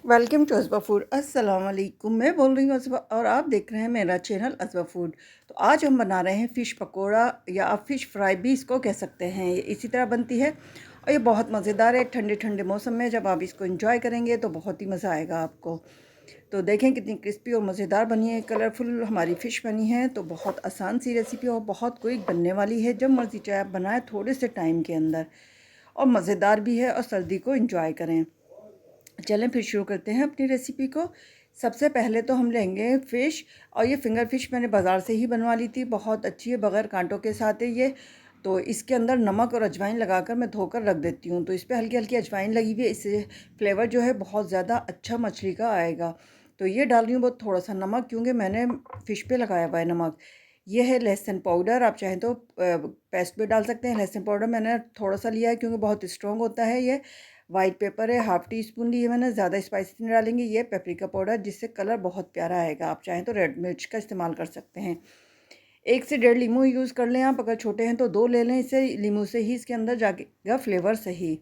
Welcome to अज़बा food. अस्सलाम वालेकुम। मैं बोल रही हूँ अज़बा और आप देख रहे हैं मेरा चैनल अज़बा फूड। तो आज हम बना रहे हैं फ़िश पकोड़ा या आप फ़िश फ्राई भी इसको कह सकते हैं। ये इसी तरह बनती है और ये बहुत मज़ेदार है। ठंडे ठंडे मौसम में जब आप इसको एंजॉय करेंगे तो बहुत ही मज़ा आएगा आपको। तो देखें कितनी क्रिस्पी और मज़ेदार बनी है, कलरफुल हमारी फ़िश बनी है। तो बहुत आसान सी रेसिपी और बहुत क्विक बनने वाली है। जब मर्ज़ी चाहे आप बनाएँ थोड़े से टाइम के अंदर, और मज़ेदार भी है और सर्दी को एंजॉय करें। चलें फिर शुरू करते हैं अपनी रेसिपी को। सबसे पहले तो हम लेंगे फ़िश, और ये फिंगर फ़िश मैंने बाज़ार से ही बनवा ली थी, बहुत अच्छी है, बग़ैर कांटों के साथ है ये। तो इसके अंदर नमक और अजवाइन लगाकर मैं धोकर रख देती हूँ। तो इस पे हल्की हल्की अजवाइन लगी हुई है, इससे फ्लेवर जो है बहुत ज़्यादा अच्छा मछली का आएगा। तो ये डाल रही हूँ बहुत थोड़ा सा नमक, क्योंकि मैंने फ़िश पे लगाया हुआ है नमक। ये है लहसुन पाउडर, आप चाहें तो पेस्ट भी डाल सकते हैं। लहसुन पाउडर मैंने थोड़ा सा लिया है क्योंकि बहुत स्ट्रॉन्ग होता है ये। वाइट पेपर है, हाफ़ टी स्पून ली है मैंने, ज़्यादा स्पाइसी नहीं डालेंगे। ये पेपरिका पाउडर, जिससे कलर बहुत प्यारा आएगा। आप चाहें तो रेड मिर्च का इस्तेमाल कर सकते हैं। 1 से डेढ़ लीमू यूज़ कर लें आप, अगर छोटे हैं तो 2 ले लें। इससे लीमू से ही इसके अंदर जाएगा फ्लेवर सही।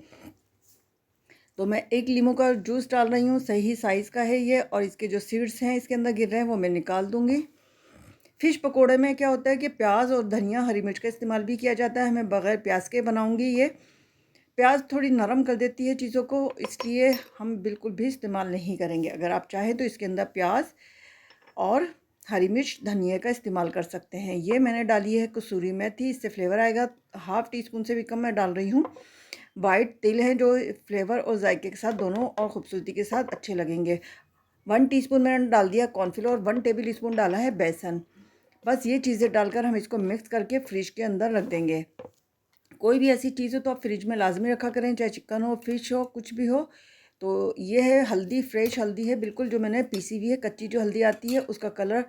तो मैं 1 लीमू का जूस डाल रही हूँ, सही साइज़ का है ये, और इसके जो सीड्स हैं इसके अंदर गिर रहे हैं वो मैं निकाल दूँगी। फ़िश पकोड़े में क्या होता है कि प्याज और धनिया, हरी मिर्च का इस्तेमाल भी किया जाता है। मैं बग़ैर प्याज के बनाऊँगी ये। प्याज थोड़ी नरम कर देती है चीज़ों को, इसलिए हम बिल्कुल भी इस्तेमाल नहीं करेंगे। अगर आप चाहें तो इसके अंदर प्याज और हरी मिर्च, धनिया का इस्तेमाल कर सकते हैं। ये मैंने डाली है कसूरी मेथी, इससे फ्लेवर आएगा। हाफ़ टी स्पून से भी कम मैं डाल रही हूँ। वाइट तिल है जो फ्लेवर और जायके के साथ दोनों और खूबसूरती के साथ अच्छे लगेंगे। 1 टीस्पून मैंने डाल दिया कॉर्नफ्लोर, 1 टेबल स्पून डाला है बेसन। बस ये चीज़ें डालकर हम इसको मिक्स करके फ्रिज के अंदर रख देंगे। कोई भी ऐसी चीज़ हो तो आप फ्रिज में लाज़मी रखा करें, चाहे चिकन हो, फ़िश हो, कुछ भी हो। तो ये है हल्दी, फ्रेश हल्दी है बिल्कुल, जो मैंने पीसी हुई है। कच्ची जो हल्दी आती है उसका कलर,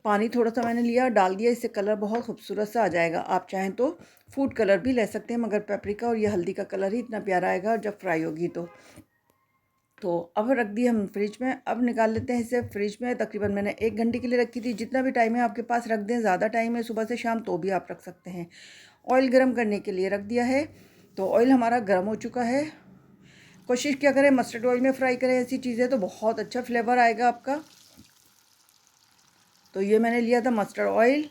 पानी थोड़ा-सा मैंने लिया, डाल दिया, इससे कलर बहुत खूबसूरत सा आ जाएगा। आप चाहें तो फूड कलर भी ले सकते हैं, मगर पेपरिका और ये हल्दी का कलर ही इतना प्यारा आएगा जब फ्राई होगी तो। तो अब रख दिए हम फ्रिज में। अब निकाल लेते हैं इसे फ्रिज में। तकरीबन मैंने 1 घंटे के लिए रखी थी। जितना भी टाइम है आपके पास रख दें, ज़्यादा टाइम है सुबह से शाम तो भी आप रख सकते हैं। ऑयल गरम करने के लिए रख दिया है। तो ऑयल हमारा गरम हो चुका है। कोशिश क्या करें मस्टर्ड ऑयल में फ्राई करें ऐसी चीज़ें, तो बहुत अच्छा फ्लेवर आएगा आपका। तो ये मैंने लिया था मस्टर्ड ऑयल,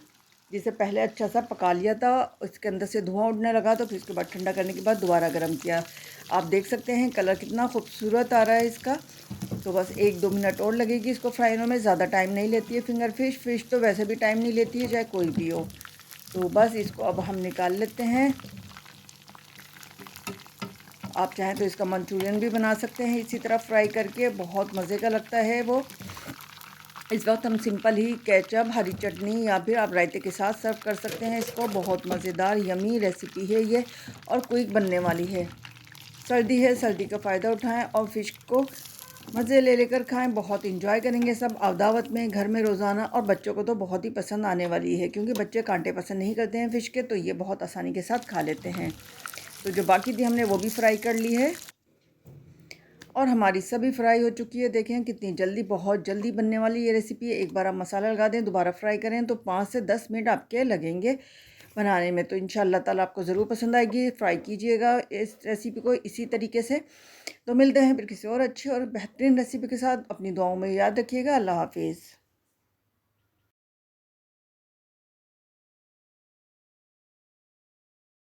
जिसे पहले अच्छा सा पका लिया था। इसके अंदर से धुआं उड़ने लगा, तो फिर उसके बाद ठंडा करने के बाद दोबारा गर्म किया। आप देख सकते हैं कलर कितना खूबसूरत आ रहा है इसका। तो बस 1-2 मिनट और लगेगी इसको फ्राई होने में, ज़्यादा टाइम नहीं लेती है फिंगर फ़िश। फ़िश तो वैसे भी टाइम नहीं लेती है, चाहे कोई भी हो। तो बस इसको अब हम निकाल लेते हैं। आप चाहें तो इसका मंचूरियन भी बना सकते हैं इसी तरह फ्राई करके, बहुत मज़े का लगता है वो। इस वक्त हम सिंपल ही केचप, हरी चटनी या फिर आप रायते के साथ सर्व कर सकते हैं इसको। बहुत मज़ेदार यमी रेसिपी है ये, और क्विक बनने वाली है। सर्दी है, सर्दी का फ़ायदा उठाएं और फ़िश को मज़े ले लेकर खाएं। बहुत इंजॉय करेंगे सब दावत में, घर में रोज़ाना। और बच्चों को तो बहुत ही पसंद आने वाली है, क्योंकि बच्चे कांटे पसंद नहीं करते हैं फ़िश के, तो ये बहुत आसानी के साथ खा लेते हैं। तो जो बाकी थी हमने वो भी फ्राई कर ली है, और हमारी सभी फ्राई हो चुकी है। देखें कितनी जल्दी, बहुत जल्दी बनने वाली ये रेसिपी है। एक बार आप मसाला लगा दें, दोबारा फ्राई करें तो 5 से 10 मिनट आपके लगेंगे बनाने में। तो इंशाल्लाह ताला आपको ज़रूर पसंद आएगी। फ्राई कीजिएगा इस रेसिपी को इसी तरीके से। तो मिलते हैं फिर किसी और अच्छी और बेहतरीन रेसिपी के साथ। अपनी दुआओं में याद रखिएगा। अल्लाह हाफिज़।